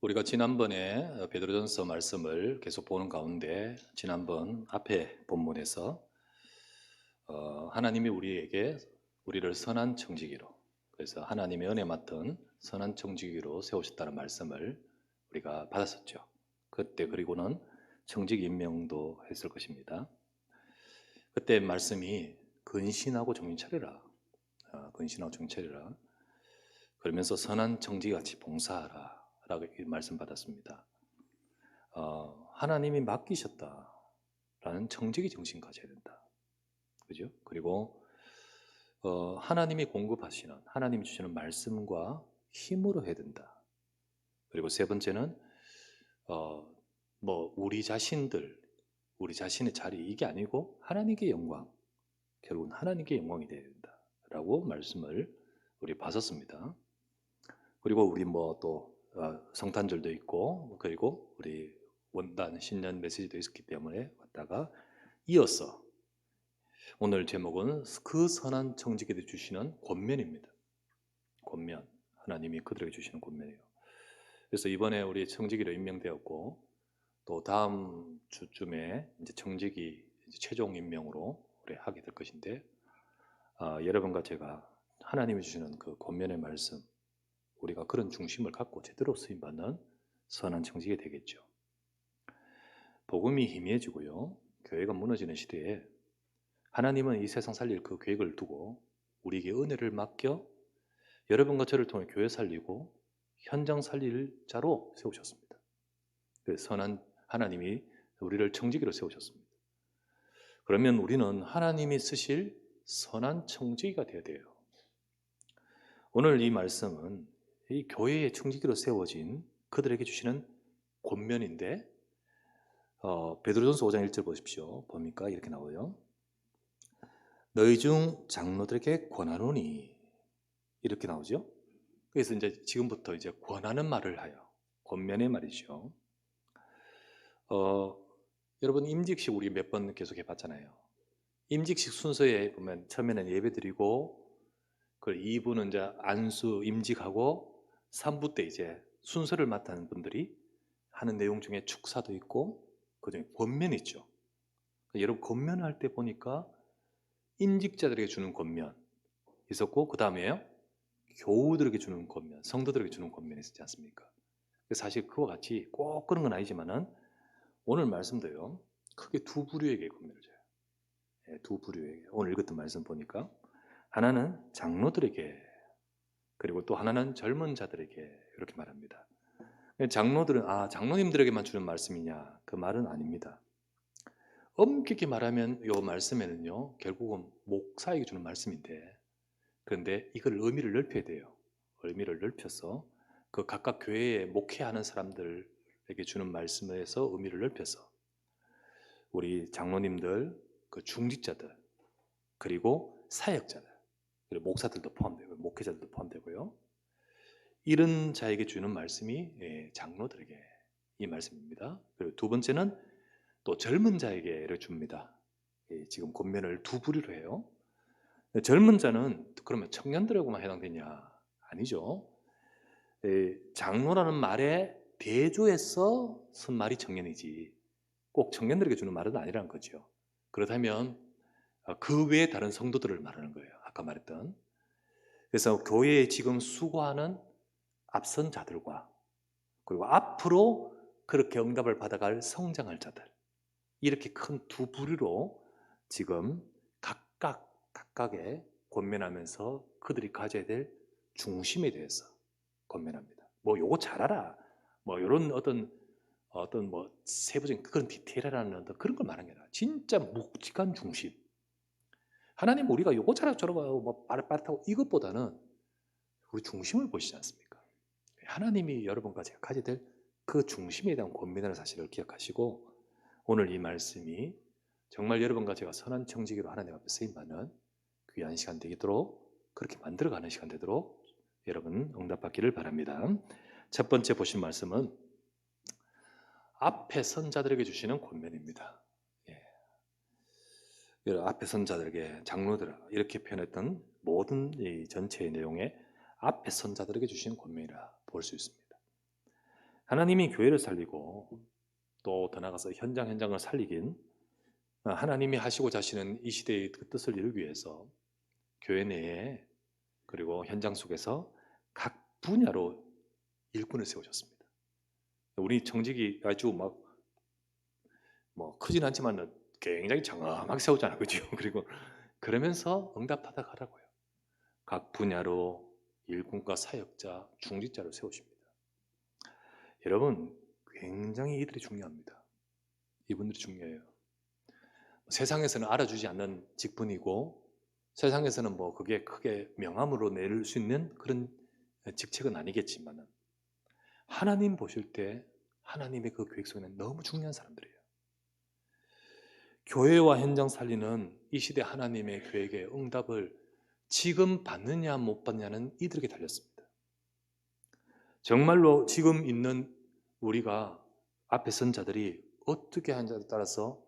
우리가 지난번에 베드로전서 말씀을 계속 보는 가운데 지난번 앞에 본문에서 하나님이 우리를 선한 청지기로, 그래서 하나님의 은혜 맡은 선한 청지기로 세우셨다는 말씀을 우리가 받았었죠. 그때 그리고는 청지기 임명도 했을 것입니다. 그때 말씀이 근신하고 정신 차리라, 근신하고 정신 차리라, 그러면서 선한 청지기같이 봉사하라 라고 말씀 받았습니다. 하나님이 맡기셨다라는 청지기 정신 가져야 된다. 그죠? 그리고 하나님이 공급하시는, 하나님이 주시는 말씀과 힘으로 해야 된다. 그리고 세 번째는 우리 자신의 자리 이게 아니고 하나님께 영광, 결국은 하나님께 영광이 되어야 된다라고 말씀을 우리 봤었습니다. 그리고 우리 또 성탄절도 있고, 그리고 우리 원단 신년 메시지도 있었기 때문에 왔다가 이어서 오늘 제목은 그 선한 청지기들 주시는 권면입니다. 권면, 하나님이 그들에게 주시는 권면이에요. 그래서 이번에 우리 청지기로 임명되었고, 또 다음 주쯤에 이제 청지기 최종 임명으로 우리 하게 될 것인데, 여러분과 제가 하나님이 주시는 그 권면의 말씀, 우리가 그런 중심을 갖고 제대로 쓰임받는 선한 청지기 되겠죠. 복음이 희미해지고요, 교회가 무너지는 시대에 하나님은 이 세상 살릴 그 계획을 두고 우리에게 은혜를 맡겨 여러분과 저를 통해 교회 살리고 현장 살릴 자로 세우셨습니다. 그래서 선한 하나님이 우리를 청지기로 세우셨습니다. 그러면 우리는 하나님이 쓰실 선한 청지기가 되어야 돼요. 오늘 이 말씀은 이 교회의 청지기로 세워진 그들에게 주시는 권면인데, 베드로전서 5장 1절 보십시오. 보니까 이렇게 나와요. 너희 중 장로들에게 권하노니, 이렇게 나오죠. 그래서 이제 지금부터 이제 권하는 말을 하여, 권면의 말이죠. 여러분 임직식 우리 몇 번 계속 해봤잖아요. 임직식 순서에 보면 처음에는 예배드리고, 그 2부는 이제 안수 임직하고, 3부 때 이제 순서를 맡는 분들이 하는 내용 중에 축사도 있고, 그중에 권면이 있죠. 여러분 권면할 때 보니까 임직자들에게 주는 권면 있었고, 그 다음에요 교우들에게 주는 권면, 성도들에게 주는 권면이 있지 않습니까? 사실 그와 같이 꼭 그런 건 아니지만은 오늘 말씀도요, 크게 두 부류에게 권면을 줘요. 두 부류에게. 오늘 읽었던 말씀 보니까 하나는 장로들에게, 그리고 또 하나는 젊은 자들에게 이렇게 말합니다. 장로들은 장로님들에게만 주는 말씀이냐? 그 말은 아닙니다. 엄격히 말하면 이 말씀에는요, 결국은 목사에게 주는 말씀인데, 그런데 이걸 의미를 넓혀야 돼요. 의미를 넓혀서 그 각각 교회에 목회하는 사람들에게 주는 말씀에서 의미를 넓혀서 우리 장로님들, 그 중직자들, 그리고 사역자들, 그리고 목사들도 포함되고 목회자들도 포함되고요, 이런 자에게 주는 말씀이 장로들에게 이 말씀입니다. 그리고 두 번째는 또 젊은 자에게 줍니다. 지금 권면을 두 부류로 해요. 젊은 자는 그러면 청년들에게만 해당되냐? 아니죠. 장로라는 말에 대조해서 쓴 말이 청년이지 꼭 청년들에게 주는 말은 아니라는 거죠. 그렇다면 그 외에 다른 성도들을 말하는 거예요. 아까 말했던. 그래서 교회에 지금 수고하는 앞선 자들과, 그리고 앞으로 그렇게 응답을 받아갈 성장할 자들, 이렇게 큰 두 부류로 지금 각각의 권면하면서 그들이 가져야 될 중심에 대해서 권면합니다. 요거 잘하라, 이런 어떤 세부적인 그런 디테일이라는 그런 걸 말하는 게 아니라 진짜 묵직한 중심. 하나님 우리가 요거 잘하고 저러고 빠릿빠릿하고 이것보다는 우리 중심을 보시지 않습니까? 하나님이 여러분과 제가 가져야 될 그 중심에 대한 권면이라는 사실을 기억하시고, 오늘 이 말씀이 정말 여러분과 제가 선한 청지기로 하나님 앞에 쓰임받는 귀한 시간 되도록, 그렇게 만들어가는 시간 되도록 여러분 응답받기를 바랍니다. 첫 번째 보신 말씀은 앞에 선 자들에게 주시는 권면입니다. 앞에 선 자들에게, 장로들, 이렇게 표현했던 모든 이 전체의 내용에 앞에 선 자들에게 주시는 권면이라 볼 수 있습니다. 하나님이 교회를 살리고 또 더 나아가서 현장을 살리긴 하나님이 하시고자 하시는 이 시대의 그 뜻을 이루기 위해서 교회 내에 그리고 현장 속에서 각 분야로 일꾼을 세우셨습니다. 우리 청직이 아주 뭐 크진 않지만 굉장히 장엄하게 세우잖아요. 그죠? 그리고 그러면서 응답하다 가라고요. 각 분야로 일꾼과 사역자, 중직자를 세우십니다. 여러분, 굉장히 이들이 중요합니다. 이분들이 중요해요. 세상에서는 알아주지 않는 직분이고 세상에서는 뭐 그게 크게 명함으로 낼 수 있는 그런 직책은 아니겠지만 하나님 보실 때 하나님의 그 계획 속에는 너무 중요한 사람들이에요. 교회와 현장 살리는 이 시대 하나님의 계획의 응답을 지금 받느냐 못 받느냐는 이들에게 달렸습니다. 정말로 지금 있는 우리가 앞에 선 자들이 어떻게 하느냐에 따라서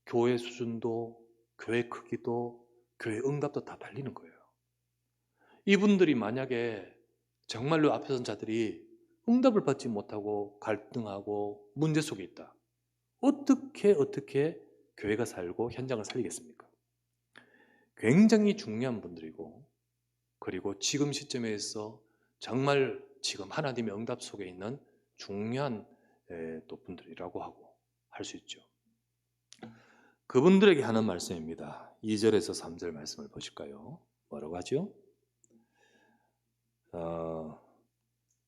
교회 수준도, 교회 크기도, 교회 응답도 다 달리는 거예요. 이분들이 만약에 정말로 앞에 선 자들이 응답을 받지 못하고 갈등하고 문제 속에 있다. 어떻게 교회가 살고 현장을 살리겠습니까? 굉장히 중요한 분들이고 그리고 지금 시점에서 정말 지금 하나님의 응답 속에 있는 중요한 또 분들이라고 하고 할 수 있죠. 그분들에게 하는 말씀입니다. 2절에서 3절 말씀을 보실까요? 뭐라고 하죠?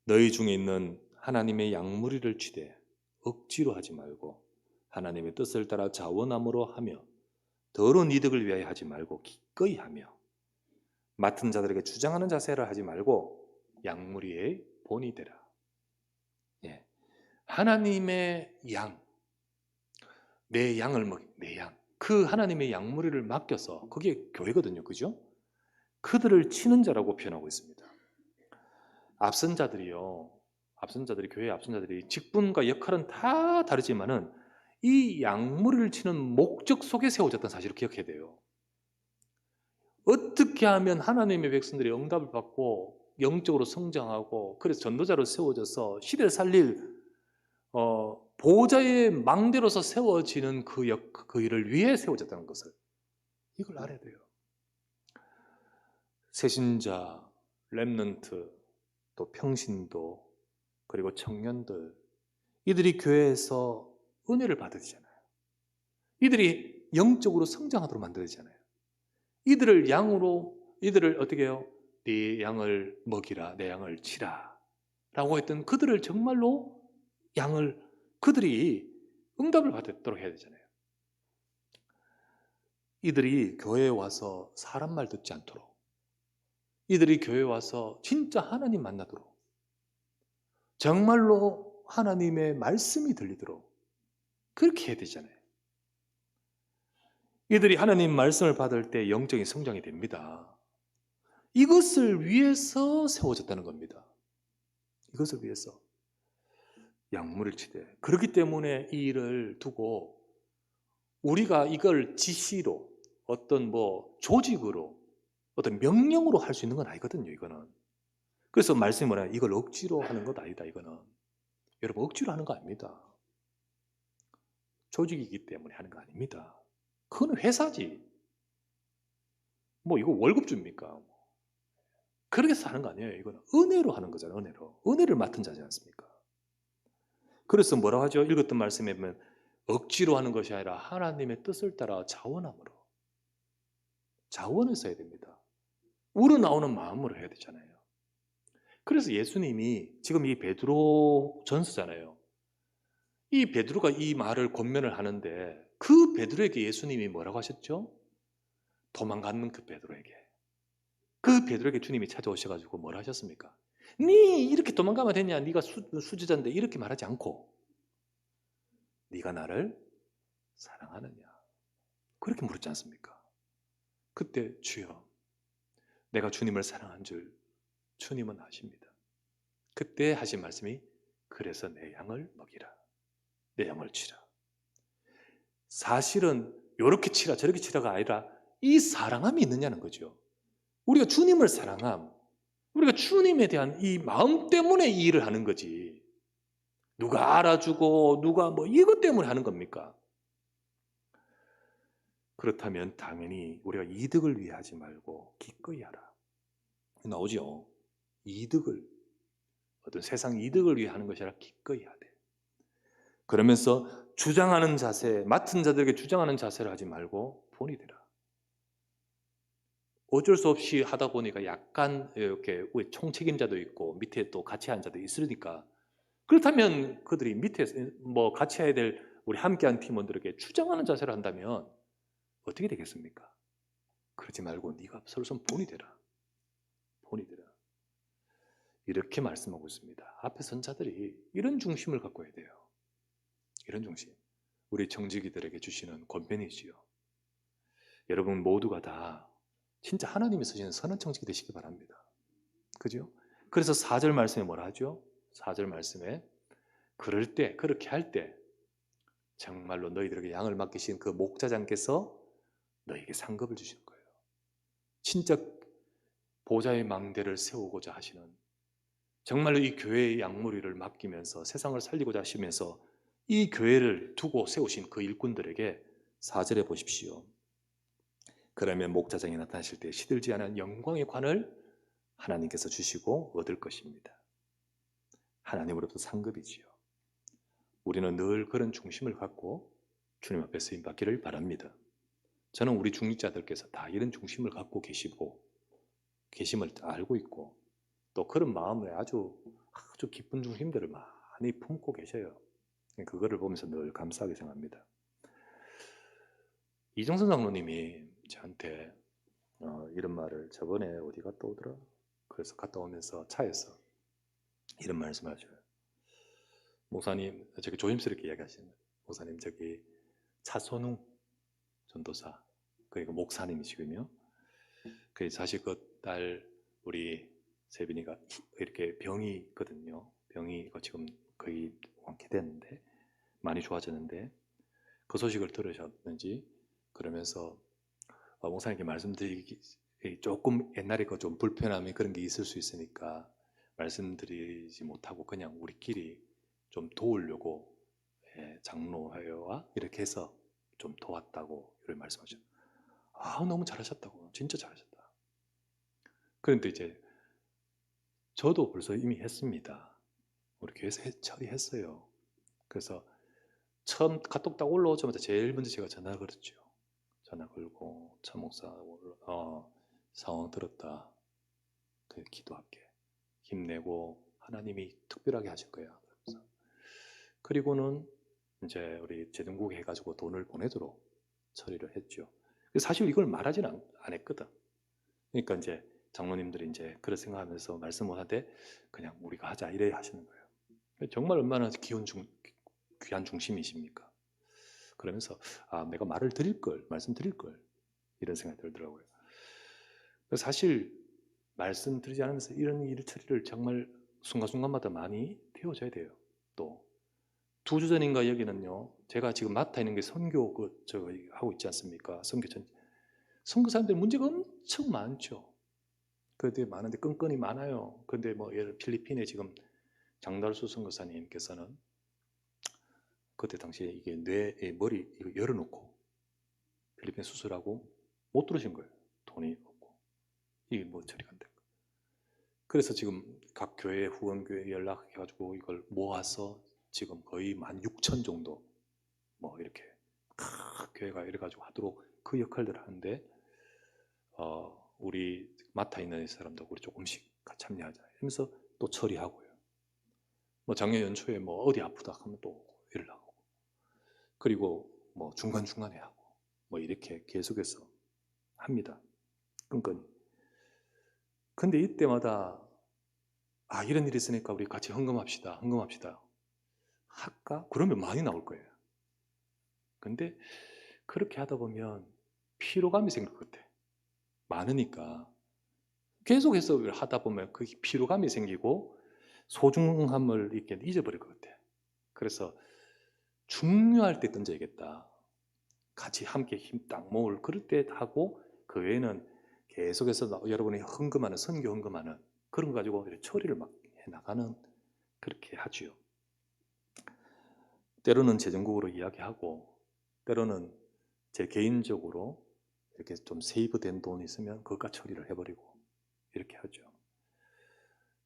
너희 중에 있는 하나님의 양무리를 취대 억지로 하지 말고 하나님의 뜻을 따라 자원함으로 하며 더러운 이득을 위하여 하지 말고 기꺼이 하며 맡은 자들에게 주장하는 자세를 하지 말고 양무리의 본이 되라. 예. 하나님의 양, 내 양을 내 양. 그 하나님의 양무리를 맡겨서 그게 교회거든요. 그죠? 그들을 치는 자라고 표현하고 있습니다. 앞선 자들이 교회의 앞선 자들이 직분과 역할은 다 다르지만은 이 양무리를 치는 목적 속에 세워졌다는 사실을 기억해야 돼요. 어떻게 하면 하나님의 백성들이 응답을 받고 영적으로 성장하고 그래서 전도자로 세워져서 시대를 살릴 보호자의 망대로서 세워지는 그 일을 위해 세워졌다는 것을 이걸 알아야 돼요. 새신자, 렘넌트, 또 평신도, 그리고 청년들 이들이 교회에서 은혜를 받으잖아요. 이들이 영적으로 성장하도록 만들어지잖아요. 이들을 어떻게 해요? 네 양을 먹이라, 내 양을 치라 라고 했던 그들을 정말로 그들이 응답을 받도록 해야 되잖아요. 이들이 교회에 와서 사람 말 듣지 않도록, 이들이 교회에 와서 진짜 하나님 만나도록, 정말로 하나님의 말씀이 들리도록 그렇게 해야 되잖아요. 이들이 하나님 말씀을 받을 때 영적인 성장이 됩니다. 이것을 위해서 세워졌다는 겁니다. 이것을 위해서 양무리를 치되 그렇기 때문에 이 일을 두고 우리가 이걸 지시로 어떤 조직으로 어떤 명령으로 할 수 있는 건 아니거든요. 이거는. 그래서 말씀이 뭐냐, 이걸 억지로 하는 것 아니다. 이거는 여러분 억지로 하는 거 아닙니다. 조직이기 때문에 하는 거 아닙니다. 그건 회사지. 이거 월급 줍니까? 그렇게 해서 하는 거 아니에요. 이거는 은혜로 하는 거잖아요. 은혜를 맡은 자지 않습니까? 그래서 뭐라고 하죠? 읽었던 말씀에 보면 억지로 하는 것이 아니라 하나님의 뜻을 따라 자원함으로, 자원해서 해야 됩니다. 우러나오는 마음으로 해야 되잖아요. 그래서 예수님이 지금 이 베드로 전서잖아요. 이 베드로가 이 말을 권면을 하는데 그 베드로에게 예수님이 뭐라고 하셨죠? 도망가는 그 베드로에게 주님이 찾아오셔가지고 뭐라 하셨습니까? 네 이렇게 도망가면 되냐? 네가 수지자인데 이렇게 말하지 않고 네가 나를 사랑하느냐? 그렇게 물었지 않습니까? 그때 주여 내가 주님을 사랑한 줄 주님은 아십니다. 그때 하신 말씀이 그래서 내 양을 먹이라. 내 양을 치라. 사실은 이렇게 치라 저렇게 치라가 아니라 이 사랑함이 있느냐는 거죠. 우리가 주님을 사랑함, 우리가 주님에 대한 이 마음 때문에 이 일을 하는 거지. 누가 알아주고 누가 뭐 이것 때문에 하는 겁니까? 그렇다면 당연히 우리가 이득을 위해 하지 말고 기꺼이 하라. 나오죠. 이득을, 어떤 세상 이득을 위해 하는 것이 아니라 기꺼이 하되. 그러면서 주장하는 자세, 맡은 자들에게 주장하는 자세를 하지 말고 본이 되라. 어쩔 수 없이 하다 보니까 약간 이렇게 총책임자도 있고 밑에 또 같이 하는 자도 있으니까, 그렇다면 그들이 밑에 뭐 같이 해야 될 우리 함께한 팀원들에게 주장하는 자세를 한다면 어떻게 되겠습니까? 그러지 말고 네가 서로선 본이 되라. 본이 되라. 이렇게 말씀하고 있습니다. 앞에 선 자들이 이런 중심을 갖고 해야 돼요. 이런 중심. 우리 청지기들에게 주시는 권면이지요. 여러분 모두가 다 진짜 하나님이 쓰시는 선한 청지기 되시기 바랍니다. 그죠? 그래서 4절 말씀에 뭐라 하죠? 4절 말씀에 그럴 때, 그렇게 할 때 정말로 너희들에게 양을 맡기신 그 목자장께서 너에게 상급을 주시는 거예요. 진짜 보좌의 망대를 세우고자 하시는, 정말로 이 교회의 양무리를 맡기면서 세상을 살리고자 하시면서 이 교회를 두고 세우신 그 일꾼들에게 4절에 보십시오. 그러면 목자장이 나타나실 때 시들지 않은 영광의 관을 하나님께서 주시고 얻을 것입니다. 하나님으로부터 상급이지요. 우리는 늘 그런 중심을 갖고 주님 앞에 쓰임받기를 바랍니다. 저는 우리 중직자들께서 다 이런 중심을 갖고 계심을 알고 있고, 또 그런 마음에 아주 깊은 중심들을 많이 품고 계셔요. 그거를 보면서 늘 감사하게 생각합니다. 이정선 장로님이 저한테 이런 말을 저번에 어디 갔다 오더라? 그래서 갔다 오면서 차에서 이런 말씀하셔요. 목사님, 저기 조심스럽게 이야기하시는 거예요. 목사님, 저기 차선웅 전도사, 그러니까 목사님이시군요. 그 사실 그 딸 우리 세빈이가 이렇게 병이 있거든요. 병이 지금 거의 완쾌됐는데 많이 좋아졌는데, 그 소식을 들으셨는지 그러면서 목사님께 말씀드리기 조금 옛날에 그 좀 불편함이 그런 게 있을 수 있으니까 말씀드리지 못하고 그냥 우리끼리 좀 도우려고 장로회와 이렇게 해서 좀 도왔다고 이렇게 말씀하셨어요. 너무 잘하셨다고, 진짜 잘하셨다. 그런데 이제 저도 벌써 이미 했습니다. 우리 교회에서 처리했어요. 그래서 처음 카톡 딱 올라오자마자 제일 먼저 제가 전화 걸었죠. 전화 걸고 차 목사 상황 들었다. 그 기도할게. 힘내고 하나님이 특별하게 하실 거야. 그리고는 이제 우리 재등국 해가지고 돈을 보내도록 처리를 했죠. 사실 이걸 말하지는 않았거든. 그러니까 이제 장로님들이 이제 그런 생각하면서 말씀을 하되 그냥 우리가 하자 이래 하시는 거예요. 정말 얼마나 귀한 중심이십니까? 그러면서 내가 말을 드릴 걸, 말씀드릴 걸, 이런 생각이 들더라고요. 사실 말씀드리지 않으면서 이런 일 처리를 정말 순간순간마다 많이 배워줘야 돼요. 또 2주 전인가 여기는요, 제가 지금 맡아 있는 게 선교 하고 있지 않습니까? 선교사님들 문제가 엄청 많죠. 그때 많은데 끈끈이 많아요. 근데 뭐 예를 필리핀에 지금 장달수 선교사님께서는 그때 당시에 이게 뇌에 머리 이거 열어놓고 필리핀 수술하고 못 들으신 거예요. 돈이 없고 이게 뭐 처리가 안 되고. 그래서 지금 각 교회 후원교회 연락해가지고 이걸 모아서 지금 거의 16,000 정도 뭐 이렇게 교회가 이래가지고 하도록 그 역할들을 하는데 우리 맡아 있는 사람도 우리 조금씩 같이 참여하자 이러면서 또 처리하고요. 뭐 작년 연초에 뭐 어디 아프다 하면 또 연락하고, 그리고 뭐 중간중간에 하고 뭐 이렇게 계속해서 합니다. 끈끈이. 근데 이때마다 이런 일이 있으니까 우리 같이 헌금합시다. 할까? 그러면 많이 나올 거예요. 근데 그렇게 하다 보면 피로감이 생길 것 같아. 많으니까. 계속해서 하다 보면 그 피로감이 생기고 소중함을 이렇게 잊어버릴 것 같아. 그래서 중요할 때 던져야겠다. 같이 함께 힘 딱 모을 그럴 때 하고, 그 외에는 계속해서 여러분이 헌금하는, 선교 헌금하는 그런 거 가지고 처리를 막 해나가는, 그렇게 하지요. 때로는 재정국으로 이야기하고 때로는 제 개인적으로 이렇게 좀 세이브된 돈이 있으면 그것과 처리를 해버리고 이렇게 하죠.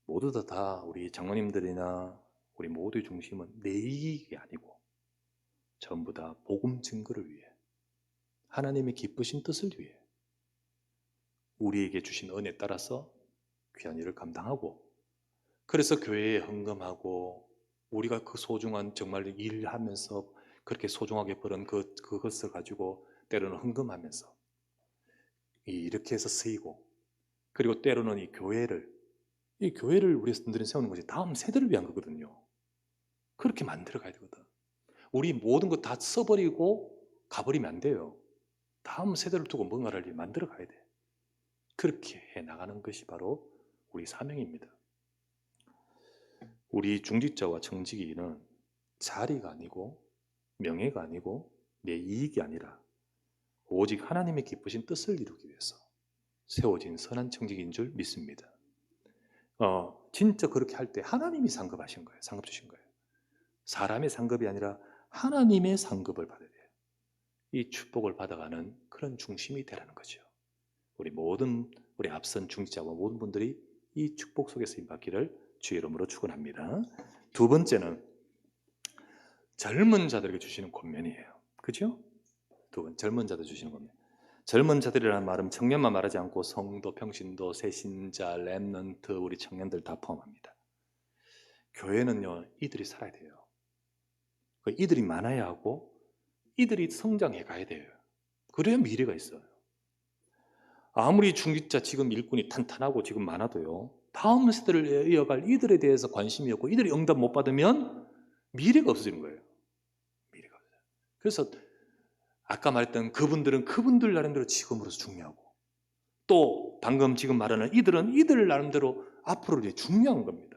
모두 다 우리 장로님들이나 우리 모두의 중심은 내 이익이 아니고 전부 다 복음 증거를 위해, 하나님의 기쁘신 뜻을 위해 우리에게 주신 은혜에 따라서 귀한 일을 감당하고, 그래서 교회에 헌금하고 우리가 그 소중한 정말 일하면서 그렇게 소중하게 벌은 그것을 가지고 때로는 헌금하면서 이렇게 해서 쓰이고, 그리고 때로는 이 교회를 우리 성들이 세우는 것이 다음 세대를 위한 거거든요. 그렇게 만들어 가야 되거든. 우리 모든 거 다 써버리고 가버리면 안 돼요. 다음 세대를 두고 뭔가를 만들어 가야 돼. 그렇게 해 나가는 것이 바로 우리 사명입니다. 우리 중직자와 청지기는 자리가 아니고 명예가 아니고 내 이익이 아니라 오직 하나님의 기쁘신 뜻을 이루기 위해서 세워진 선한 청직인 줄 믿습니다. 진짜 그렇게 할 때 하나님이 상급하신 거예요. 상급 주신 거예요. 사람의 상급이 아니라 하나님의 상급을 받아야 돼요. 이 축복을 받아가는 그런 중심이 되라는 거죠. 우리 앞선 중직자와 모든 분들이 이 축복 속에서 임받기를 주의 이름으로 축원합니다. 두 번째는 젊은 자들에게 주시는 권면이에요. 그죠? 두 번, 젊은 자들 주시는 권면. 젊은 자들이라는 말은 청년만 말하지 않고 성도, 평신도, 새신자, 렘넌트, 우리 청년들 다 포함합니다. 교회는요, 이들이 살아야 돼요. 이들이 많아야 하고 이들이 성장해 가야 돼요. 그래야 미래가 있어요. 아무리 중직자 지금 일꾼이 탄탄하고 지금 많아도요, 다음 세대를 이어갈 이들에 대해서 관심이 없고 이들이 응답 못 받으면 미래가 없어지는 거예요. 미래가 없어져요. 그래서 아까 말했던 그분들은 그분들 나름대로 직업으로서 중요하고, 또 방금 지금 말하는 이들은 이들 나름대로 앞으로 이제 중요한 겁니다.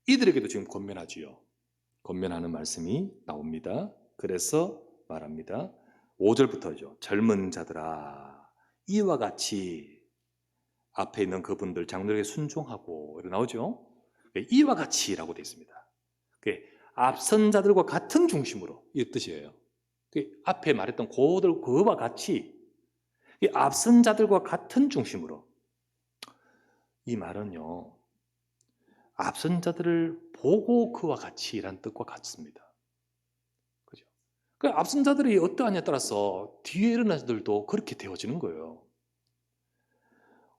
이들에게도 지금 권면하지요. 권면하는 말씀이 나옵니다. 그래서 말합니다. 5절부터죠. 젊은 자들아, 이와 같이 앞에 있는 그분들 장로에게 순종하고 이렇게 나오죠. 이와 같이라고 되어 있습니다. 앞선 자들과 같은 중심으로 이 뜻이에요. 앞에 말했던 그와 같이 앞선 자들과 같은 중심으로. 이 말은요, 앞선 자들을 보고 그와 같이 이란 뜻과 같습니다. 그죠? 앞선 자들이 어떠하냐에 따라서 뒤에 일어난 자들도 그렇게 되어지는 거예요.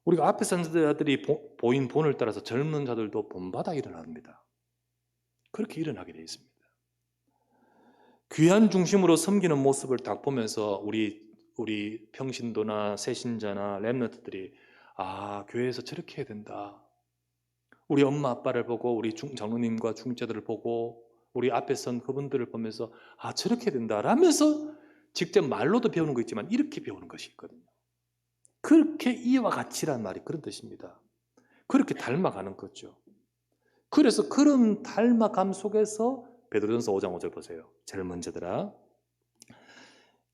우리가 앞에 선 자들이 보인 본을 따라서 젊은 자들도 본받아 일어납니다. 그렇게 일어나게 되어 있습니다. 귀한 중심으로 섬기는 모습을 딱 보면서 우리 평신도나 새신자나 렘넌트들이 교회에서 저렇게 해야 된다. 우리 엄마 아빠를 보고 우리 장로님과 중직자들을 보고 우리 앞에 선 그분들을 보면서 저렇게 해야 된다 라면서 직접 말로도 배우는 거 있지만 이렇게 배우는 것이 있거든요. 그렇게 이와 같이란 말이 그런 뜻입니다. 그렇게 닮아가는 거죠. 그래서 그런 닮아감 속에서 베드로전서 5장 5절 보세요. 젊은 자들아,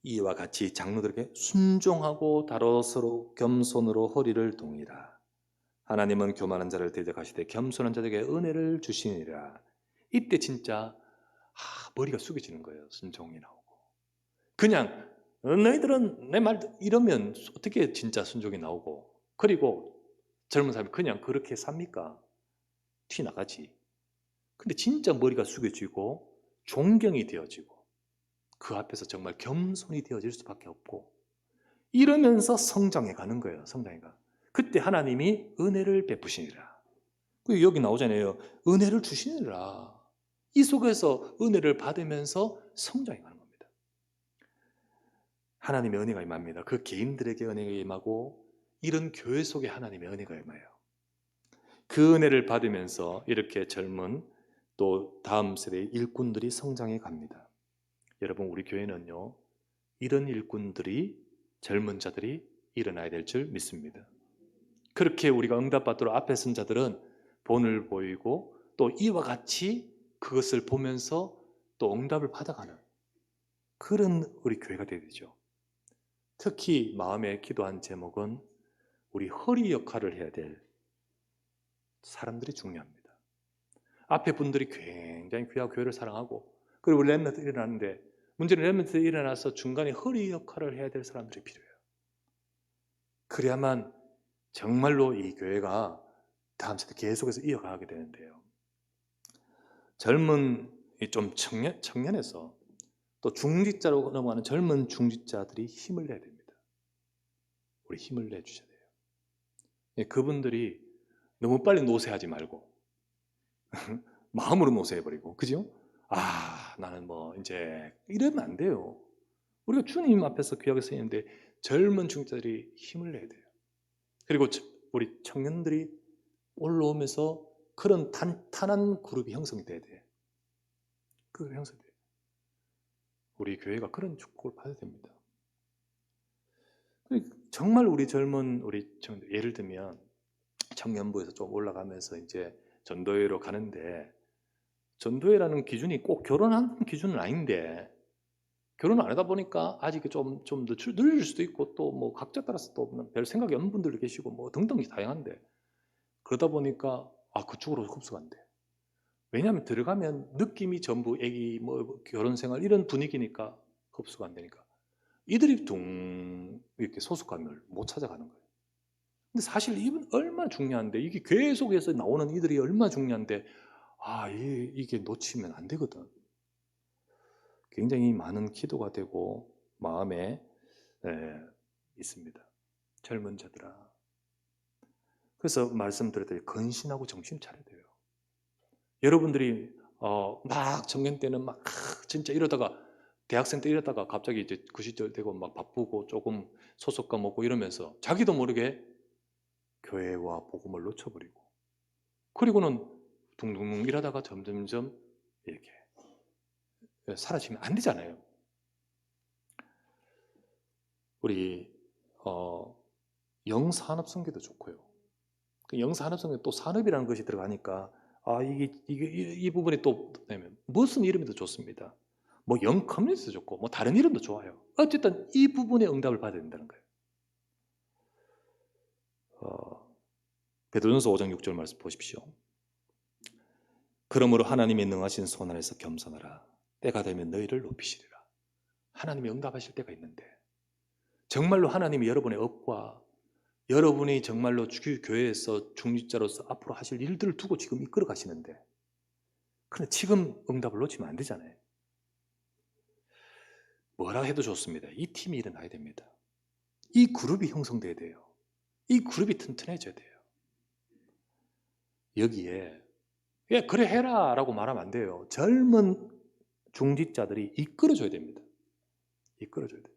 이와 같이 장로들에게 순종하고 다로서로 겸손으로 허리를 동이라. 하나님은 교만한 자를 대적하시되 겸손한 자에게 은혜를 주시니라. 이때 진짜 머리가 숙여지는 거예요. 순종이 나오고. 그냥 너희들은 내 말 이러면 어떻게 진짜 순종이 나오고, 그리고 젊은 사람이 그냥 그렇게 삽니까? 튀나가지. 근데 진짜 머리가 숙여지고 존경이 되어지고 그 앞에서 정말 겸손이 되어질 수밖에 없고, 이러면서 성장해 가는 거예요. 성장해가. 그때 하나님이 은혜를 베푸시니라. 여기 나오잖아요. 은혜를 주시니라. 이 속에서 은혜를 받으면서 성장해 가는 겁니다. 하나님의 은혜가 임합니다. 그 개인들에게 은혜가 임하고 이런 교회 속에 하나님의 은혜가 임해요. 그 은혜를 받으면서 이렇게 젊은 또 다음 세대의 일꾼들이 성장해 갑니다. 여러분, 우리 교회는요, 이런 일꾼들이, 젊은 자들이 일어나야 될 줄 믿습니다. 그렇게 우리가 응답받도록 앞에 선 자들은 본을 보이고 또 이와 같이 그것을 보면서 또 응답을 받아가는 그런 우리 교회가 되야 되죠. 특히 마음에 기도한 제목은 우리 허리 역할을 해야 될 사람들이 중요합니다. 앞에 분들이 굉장히 귀하고 교회를 사랑하고, 그리고 렘넌트 일어나는데, 문제는 렘넌트 일어나서 중간에 허리 역할을 해야 될 사람들이 필요해요. 그래야만 정말로 이 교회가 다음 세대 계속해서 이어가게 되는데요. 젊은 좀 청년에서 또 중직자로 넘어가는 젊은 중직자들이 힘을 내야 됩니다. 우리 힘을 내주셔야 돼요. 예, 그분들이 너무 빨리 노쇠하지 말고 마음으로 노쇠해버리고, 그죠? 아, 나는 뭐 이제 이러면 안 돼요. 우리가 주님 앞에서 귀하게 쓰이는데 젊은 중직자들이 힘을 내야 돼요. 그리고 우리 청년들이 올라오면서 그런 탄탄한 그룹이 형성이 돼야 돼요. 그 형성돼요. 우리 교회가 그런 축복을 받아야 됩니다. 정말 우리 젊은 우리 청년들, 예를 들면 청년부에서 좀 올라가면서 이제 전도회로 가는데, 전도회라는 기준이 꼭 결혼하는 기준은 아닌데, 결혼을 안 하다 보니까 아직 좀 더 늘릴 수도 있고, 또 뭐 각자 따라서 또 별 생각이 없는 분들도 계시고, 뭐 등등 다양한데, 그러다 보니까 그쪽으로 흡수가 안 돼. 왜냐하면 들어가면 느낌이 전부 애기 뭐 결혼 생활 이런 분위기니까 흡수가 안 되니까 이들이 이렇게 소속감을 못 찾아가는 거예요. 근데 사실 이건 얼마나 중요한데, 이게 교회 속에서 나오는 이들이 얼마나 중요한데, 이게 놓치면 안 되거든. 굉장히 많은 기도가 되고 마음에 있습니다. 젊은 자들아. 그래서 말씀드렸더니 근신하고 정신 차려야 돼요. 여러분들이 막 청년 때는 막 진짜 이러다가, 대학생 때 이러다가 갑자기 이제 그 시절 되고 막 바쁘고 조금 소속감 없고 이러면서 자기도 모르게 교회와 복음을 놓쳐버리고, 그리고는 둥둥둥 일하다가 점점점 이렇게 사라지면 안 되잖아요. 우리 영산업선교도 좋고요. 그 영산업선교 또 산업이라는 것이 들어가니까 이 부분에 또 무슨 이름이 더 좋습니다. 뭐 영커뮤니티도 좋고 뭐 다른 이름도 좋아요. 어쨌든 이 부분에 응답을 받아야 된다는 거예요. 베드로전서 5장 6절 말씀 보십시오. 그러므로 하나님의 능하신 손 안에서 겸손하라. 때가 되면 너희를 높이시리라. 하나님이 응답하실 때가 있는데, 정말로 하나님이 여러분의 업과 여러분이 정말로 교회에서 중직자로서 앞으로 하실 일들을 두고 지금 이끌어 가시는데, 그런데 지금 응답을 놓치면 안 되잖아요. 뭐라 해도 좋습니다. 이 팀이 일어나야 됩니다. 이 그룹이 형성돼야 돼요. 이 그룹이 튼튼해져야 돼요. 여기에 그래 해라 라고 말하면 안 돼요. 젊은 중직자들이 이끌어줘야 됩니다. 이끌어줘야 돼요.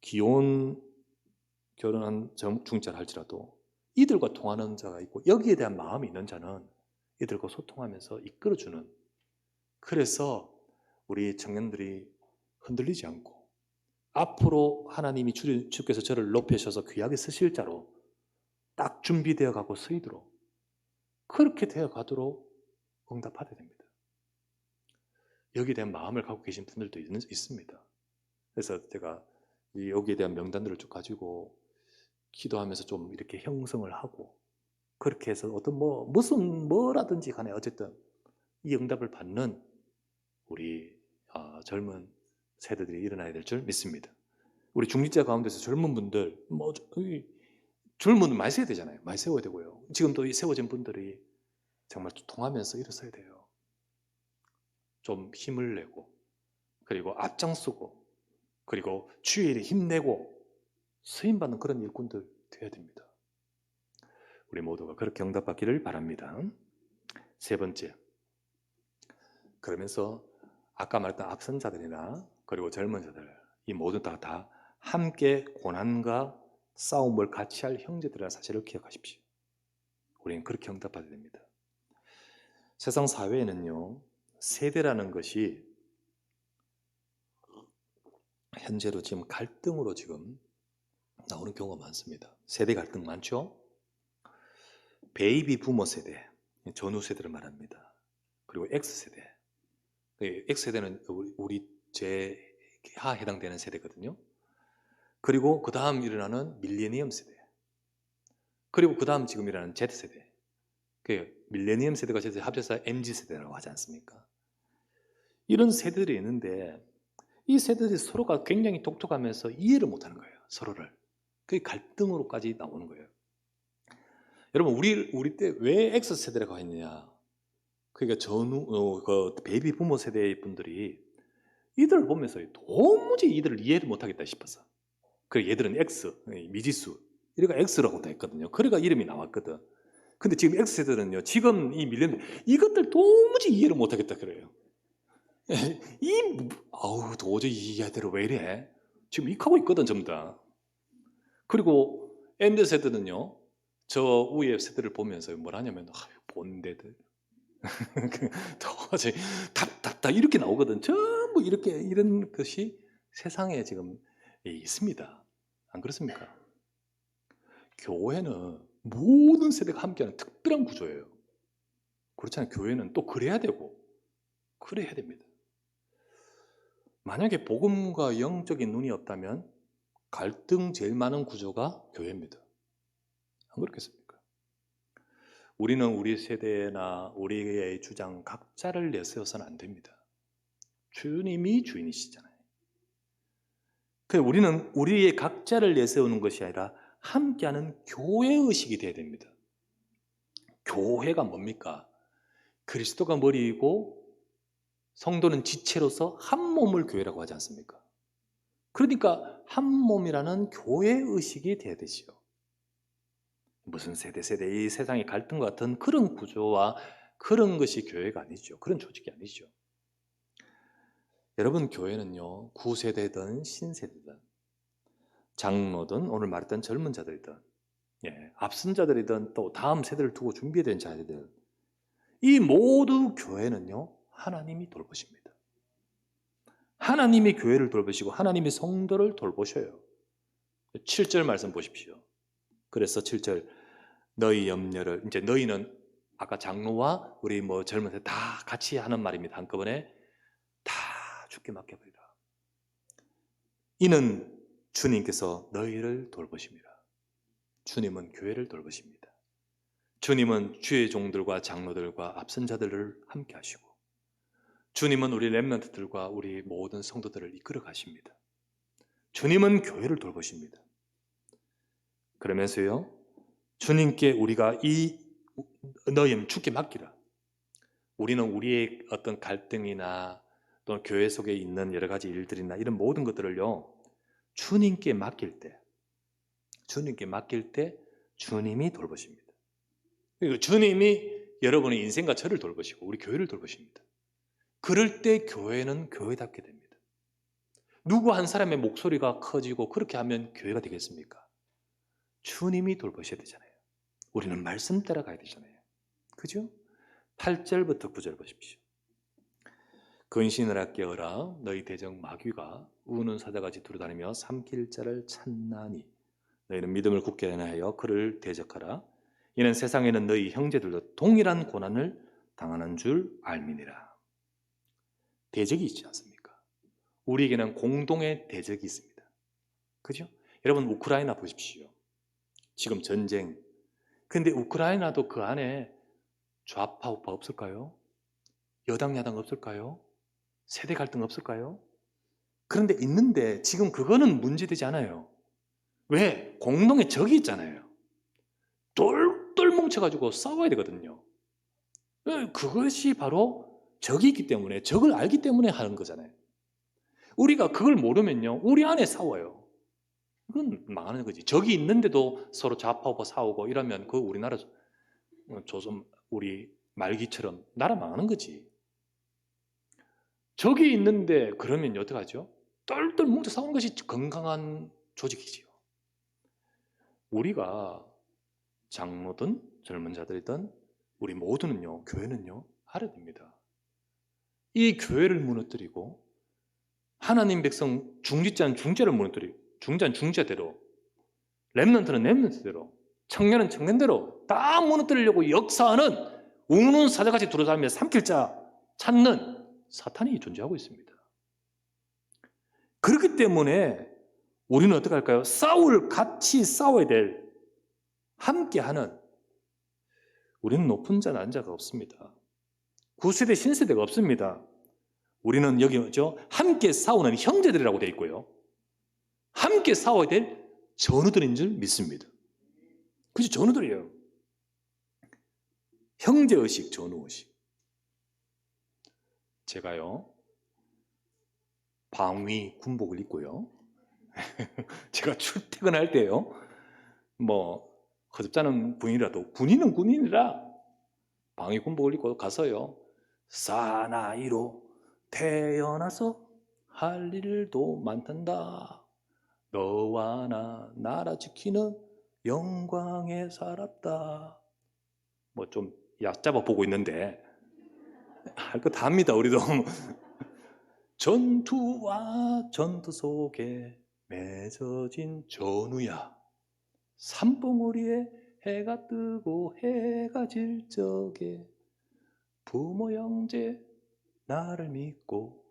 기혼 결혼한 중직자를 할지라도 이들과 통하는 자가 있고, 여기에 대한 마음이 있는 자는 이들과 소통하면서 이끌어주는, 그래서 우리 청년들이 흔들리지 않고 앞으로 하나님이 주께서 저를 높이셔서 귀하게 쓰실 자로 딱 준비되어 가고 서이도록, 그렇게 되어 가도록 응답하셔야 됩니다. 여기에 대한 마음을 갖고 계신 분들도 있습니다. 그래서 제가 여기에 대한 명단들을 쭉 가지고 기도하면서 좀 이렇게 형성을 하고, 그렇게 해서 어떤 뭐라든지 간에 어쨌든 이 응답을 받는 우리 젊은 세대들이 일어나야 될 줄 믿습니다. 우리 중직자 가운데서 젊은 분들, 젊은 분들 많이 세워야 되잖아요. 많이 세워야 되고요. 지금 또 이 세워진 분들이 정말 통하면서 일어서야 돼요. 좀 힘을 내고, 그리고 앞장서고, 그리고 주의 일에 힘내고 쓰임받는 그런 일꾼들 되어야 됩니다. 우리 모두가 그렇게 응답받기를 바랍니다. 세 번째, 그러면서 아까 말했던 앞선 자들이나 그리고 젊은 자들, 이 모두 다 함께 고난과 싸움을 같이 할 형제들이라는 사실을 기억하십시오. 우리는 그렇게 응답받아야 됩니다. 세상 사회에는요, 세대라는 것이 현재로 지금 갈등으로 지금 나오는 경우가 많습니다. 세대 갈등 많죠? 베이비 부머 세대, 전후 세대를 말합니다. 그리고 X세대. X세대는 우리 제하 해당되는 세대거든요. 그리고 그 다음 일어나는 밀레니엄 세대. 그리고 그 다음 지금 일어나는 Z세대. 그 밀레니엄 세대가 합쳐서 MZ세대라고 하지 않습니까? 이런 세대들이 있는데 이 세대들이 서로가 굉장히 독특하면서 이해를 못하는 거예요. 서로를. 그게 갈등으로까지 나오는 거예요. 여러분 우리 때 왜 X세대라고 했느냐? 그러니까 그 베이비 부모 세대의 분들이 이들을 보면서 도무지 이들을 이해를 못하겠다 싶어서 그래 얘들은 X, 미지수 이래가 X라고 다 했거든요. 그래가 이름이 나왔거든. 근데 지금 X세대는요, 지금 이 밀레니엄 이것들 도무지 이해를 못하겠다 그래요. 아우 도저히 이 애들은 왜 이래? 지금 익하고 있거든 전부 다. 그리고 M세대는요, 저 위에 세대를 보면서 뭘 하냐면 본대들 도저히 답답다 이렇게 나오거든. 전부 이렇게 이런 것이 세상에 지금 있습니다. 안 그렇습니까? 교회는 모든 세대가 함께하는 특별한 구조예요. 그렇잖아요. 교회는 또 그래야 되고 그래야 됩니다. 만약에 복음과 영적인 눈이 없다면 갈등 제일 많은 구조가 교회입니다. 안 그렇겠습니까? 우리는 우리 세대나 우리의 주장 각자를 내세워서는 안 됩니다. 주님이 주인이시잖아요. 그래서 우리는 우리의 각자를 내세우는 것이 아니라 함께하는 교회의식이 되어야 됩니다. 교회가 뭡니까? 그리스도가 머리이고 성도는 지체로서 한 몸을 교회라고 하지 않습니까? 그러니까 한 몸이라는 교회의식이 되어야 되지요. 무슨 세대 이 세상의 갈등과 같은 그런 구조와 그런 것이 교회가 아니죠. 그런 조직이 아니죠. 여러분 교회는요, 구세대든 신세대든 장로든 오늘 말했던 젊은 자들이든 앞선 자들이든 또 다음 세대를 두고 준비된 자들이든 이 모두 교회는요, 하나님이 돌보십니다. 하나님이 교회를 돌보시고 하나님이 성도를 돌보셔요. 7절 말씀 보십시오. 그래서 7절 너희 염려를, 이제 너희는 아까 장로와 우리 젊은 세대 다 같이 하는 말입니다. 한꺼번에 다 주께 맡겨버리라. 이는 주님께서 너희를 돌보십니다. 주님은 교회를 돌보십니다. 주님은 주의 종들과 장로들과 앞선 자들을 함께 하시고 주님은 우리 렘넌트들과 우리 모든 성도들을 이끌어 가십니다. 주님은 교회를 돌보십니다. 그러면서요, 주님께 우리가 너희 주께 맡기라. 우리는 우리의 어떤 갈등이나 또 교회 속에 있는 여러 가지 일들이나 이런 모든 것들을요, 주님께 맡길 때 주님이 돌보십니다. 그리고 주님이 여러분의 인생과 저를 돌보시고 우리 교회를 돌보십니다. 그럴 때 교회는 교회답게 됩니다. 누구 한 사람의 목소리가 커지고 그렇게 하면 교회가 되겠습니까? 주님이 돌보셔야 되잖아요. 우리는 말씀 따라가야 되잖아요. 그죠? 8절부터 9절 보십시오. 근신하라 깨어라 너희 대적 마귀가 우는 사자같이 두루다니며 삼킬 자를 찾나니 너희는 믿음을 굳게 하여 그를 대적하라. 이는 세상에는 너희 형제들도 동일한 고난을 당하는 줄 알미니라. 대적이 있지 않습니까? 우리에게는 공동의 대적이 있습니다. 그죠? 여러분 우크라이나 보십시오. 지금 전쟁. 근데 우크라이나도 그 안에 좌파 우파 없을까요? 여당 야당 없을까요? 세대 갈등 없을까요? 그런데 있는데 지금 그거는 문제되지 않아요. 왜? 공동의 적이 있잖아요. 똘똘 뭉쳐가지고 싸워야 되거든요. 그것이 바로 적이 있기 때문에, 적을 알기 때문에 하는 거잖아요. 우리가 그걸 모르면요, 우리 안에 싸워요. 그건 망하는 거지. 적이 있는데도 서로 좌파우파 싸우고 이러면 그 우리나라 조선 우리 말기처럼 나라 망하는 거지. 적이 있는데 그러면 어떡하죠? 똘똘 뭉쳐 싸우는 것이 건강한 조직이지요. 우리가 장로든 젊은 자들이든 우리 모두는요, 교회는요, 알아야 됩니다. 이 교회를 무너뜨리고 하나님 백성 중지자는 중재를 무너뜨리고 중자는 중재대로 렘넌트는 렘넌트대로 청년은 청년대로 다 무너뜨리려고 역사하는 우는 사자같이 두루다니며 삼킬 자 찾는 사탄이 존재하고 있습니다. 그렇기 때문에 우리는 어떻게 할까요? 같이 싸워야 될 함께하는 우리는 높은 자, 낮은 자가 없습니다. 구세대, 신세대가 없습니다. 우리는 여기 뭐죠? 함께 싸우는 형제들이라고 되어 있고요. 함께 싸워야 될 전우들인 줄 믿습니다. 그죠? 전우들이에요. 형제의식, 전우의식. 제가요, 방위 군복을 입고요. 제가 출퇴근할 때요, 뭐 허접잖은 군인이라도 군인은 군인이라 방위 군복을 입고 가서요, 사나이로 태어나서 할 일도 많단다. 너와 나 나라 지키는 영광에 살았다. 뭐 좀 얕잡아 보고 있는데 할 거 다 합니다. 우리도. 전투와 전투 속에 맺어진 전우야, 산봉우리에 해가 뜨고 해가 질 적에 부모 형제 나를 믿고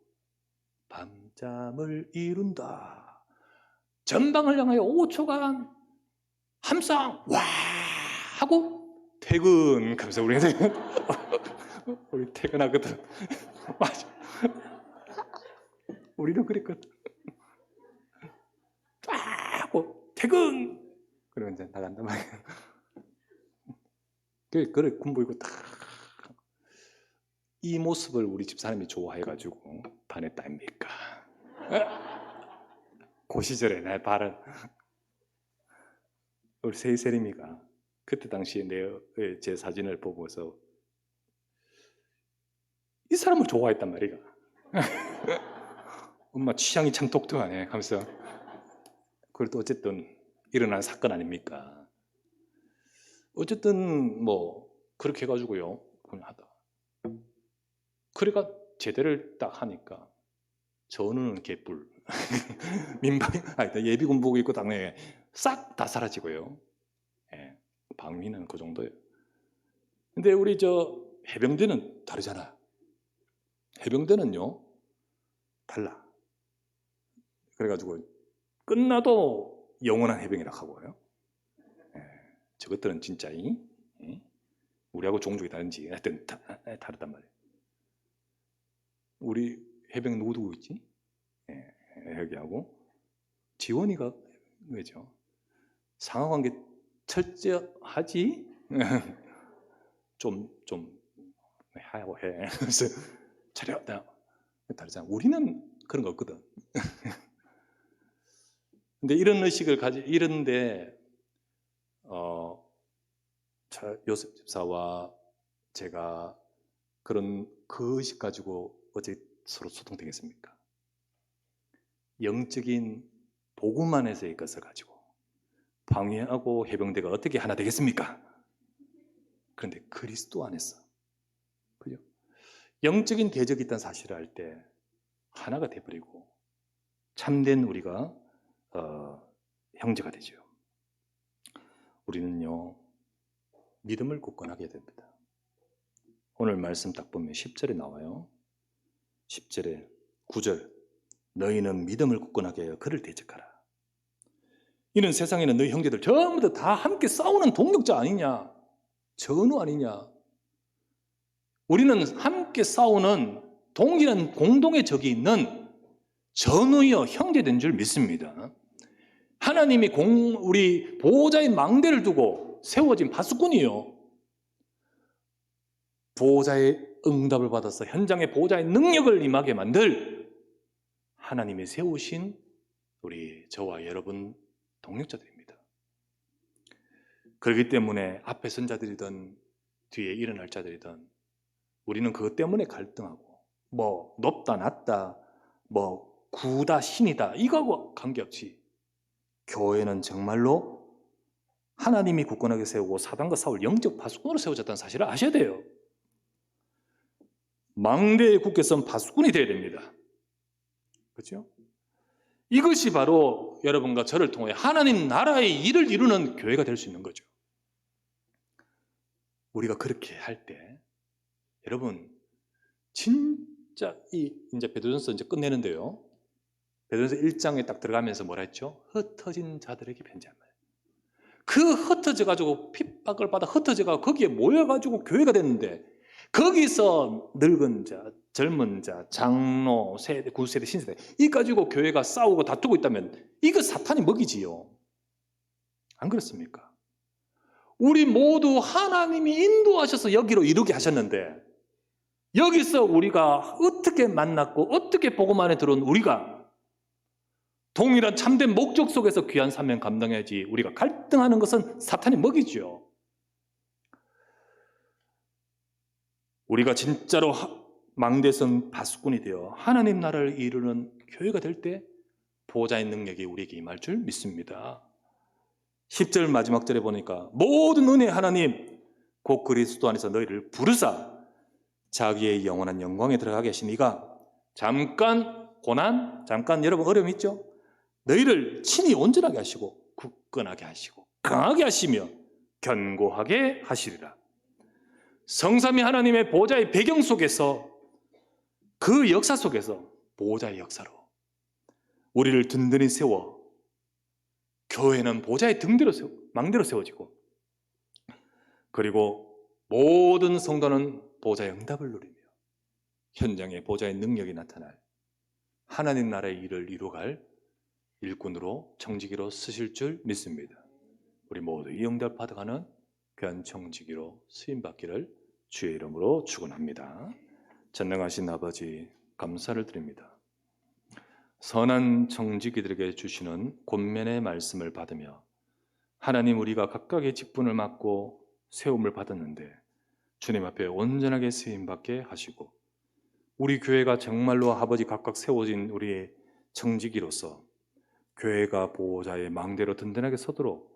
밤잠을 이룬다. 전방을 향하여 5초간 함성 와 하고 퇴근. 감사. 우리 우리 퇴근하거든. 맞아. 우리도 그랬거든. 쫙 하고 퇴근. 그러면 이제 나간단 말이야. 그래 군복이고 딱 이 모습을 우리 집사람이 좋아해가지고 반했다 아닙니까? 그 시절에 내 발은 우리 세이세림이가 그때 당시에 제 사진을 보고서 이 사람을 좋아했단 말이야. 엄마 취향이 참 독특하네 하면서. 그래도 어쨌든 일어난 사건 아닙니까? 어쨌든 뭐 그렇게 해가지고요, 그냥 하다. 그래가 제대를 딱 하니까 전우는 개뿔. 민방위 예비 군복 입고 당연히 싹 다 사라지고요. 예, 방위는 그 정도예요. 근데 우리 저 해병대는 다르잖아. 해병대는요 달라. 그래가지고 끝나도 영원한 해병이라고 하고요. 예, 저것들은 진짜 우리하고 종족이 다른지 하여튼 다르단 말이에요. 우리 해병 누구 있지? 예, 여기하고 지원이가 그죠? 상하관계 철저하지? 좀 하고 해. 그래서 차려. 다르잖아. 우리는 그런 거 없거든. 근데 이런 의식을 이런데 요셉 집사와 제가 그 의식 가지고 어제 서로 소통되겠습니까? 영적인 복음 안에서의 것을 가지고 방위하고 해병대가 어떻게 하나 되겠습니까? 그런데 그리스도 안에서, 그죠? 영적인 대적이 있다는 사실을 알 때 하나가 돼버리고 참된 우리가 형제가 되죠. 우리는요 믿음을 굳건하게 해야 됩니다. 오늘 말씀 딱 보면 10절에 나와요. 10절에 9절 너희는 믿음을 굳건하게 하여 그를 대적하라. 이는 세상에는 너희 형제들 전부 다 함께 싸우는 동력자 아니냐, 전우 아니냐. 우리는 함께 싸우는 동일한 공동의 적이 있는 전우여 형제된 줄 믿습니다. 하나님이 우리 보호자의 망대를 두고 세워진 파수꾼이요, 보호자의 응답을 받아서 현장에 보호자의 능력을 임하게 만들 하나님이 세우신 우리 저와 여러분 동력자들입니다. 그렇기 때문에 앞에 선 자들이든 뒤에 일어날 자들이든 우리는 그것 때문에 갈등하고 뭐 높다 낮다 뭐 구다 신이다 이거하고 관계없이 교회는 정말로 하나님이 굳건하게 세우고 사단과 싸울 영적 파수꾼으로 세워졌다는 사실을 아셔야 돼요. 망대에 굳게 선 파수꾼이 되어야 됩니다. 그렇죠? 이것이 바로 여러분과 저를 통해 하나님 나라의 일을 이루는 교회가 될 수 있는 거죠. 우리가 그렇게 할 때 여러분 진짜 이제 베드로전서 이제 끝내는데요. 베드로전서 1장에 딱 들어가면서 뭐라 했죠? 흩어진 자들에게 편지한 말. 그 흩어져 가지고 핍박을 받아 흩어져 가지고 거기에 모여 가지고 교회가 됐는데, 거기서 늙은 자, 젊은 자, 장로, 세대, 구세대, 신세대 이 가지고 교회가 싸우고 다투고 있다면 이거 사탄이 먹이지요. 안 그렇습니까? 우리 모두 하나님이 인도하셔서 여기로 이르게 하셨는데, 여기서 우리가 어떻게 만났고 어떻게 복음 안에 들어온 우리가 동일한 참된 목적 속에서 귀한 사명 감당해야지, 우리가 갈등하는 것은 사탄이 먹이죠. 우리가 진짜로 망대성 파수꾼이 되어 하나님 나라를 이루는 교회가 될 때 보호자의 능력이 우리에게 임할 줄 믿습니다. 10절 마지막 절에 보니까 모든 은혜 하나님 곧 그리스도 안에서 너희를 부르사 자기의 영원한 영광에 들어가게 하신 이가 잠깐 고난, 잠깐 여러분 어려움 있죠? 너희를 친히 온전하게 하시고 굳건하게 하시고 강하게 하시며 견고하게 하시리라. 성삼위 하나님의 보호자의 배경 속에서, 그 역사 속에서 보호자의 역사로 우리를 든든히 세워 교회는 보호자의 등대로 망대로 세워지고, 그리고 모든 성도는 보호자의 응답을 누리며 현장에 보호자의 능력이 나타날 하나님 나라의 일을 이루어갈 일꾼으로 청지기로 쓰실 줄 믿습니다. 우리 모두 이 응답 받아가는 귀한 청지기로 쓰임받기를 주의 이름으로 축원합니다. 전능하신 아버지 감사를 드립니다. 선한 청지기들에게 주시는 권면의 말씀을 받으며 하나님 우리가 각각의 직분을 맡고 세움을 받았는데 주님 앞에 온전하게 쓰임받게 하시고, 우리 교회가 정말로 아버지 각각 세워진 우리의 청지기로서 교회가 보호자의 망대로 든든하게 서도록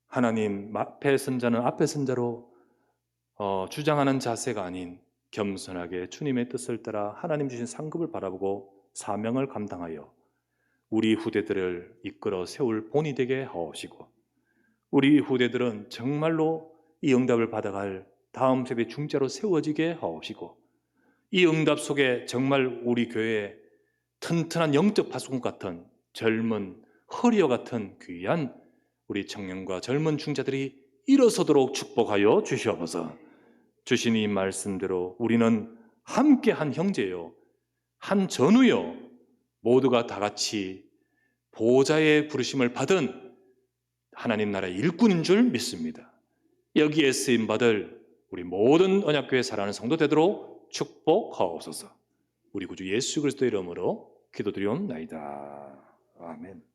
하나님 앞에 선 자는 앞에 선 자로 주장하는 자세가 아닌 겸손하게 주님의 뜻을 따라 하나님 주신 상급을 바라보고 사명을 감당하여 우리 후대들을 이끌어 세울 본이 되게 하옵시고, 우리 후대들은 정말로 이 응답을 받아갈 다음 세대 중자로 세워지게 하옵시고, 이 응답 속에 정말 우리 교회에 튼튼한 영적 파수꾼 같은 젊은 허리어 같은 귀한 우리 청년과 젊은 중자들이 일어서도록 축복하여 주시옵소서. 주신 이 말씀대로 우리는 함께 한 형제요, 한 전우요, 모두가 다 같이 보호자의 부르심을 받은 하나님 나라의 일꾼인 줄 믿습니다. 여기에 쓰임받을 우리 모든 언약교회 살아가는 성도 되도록 축복하옵소서. 우리 구주 예수 그리스도의 이름으로 기도드리옵나이다. 아멘.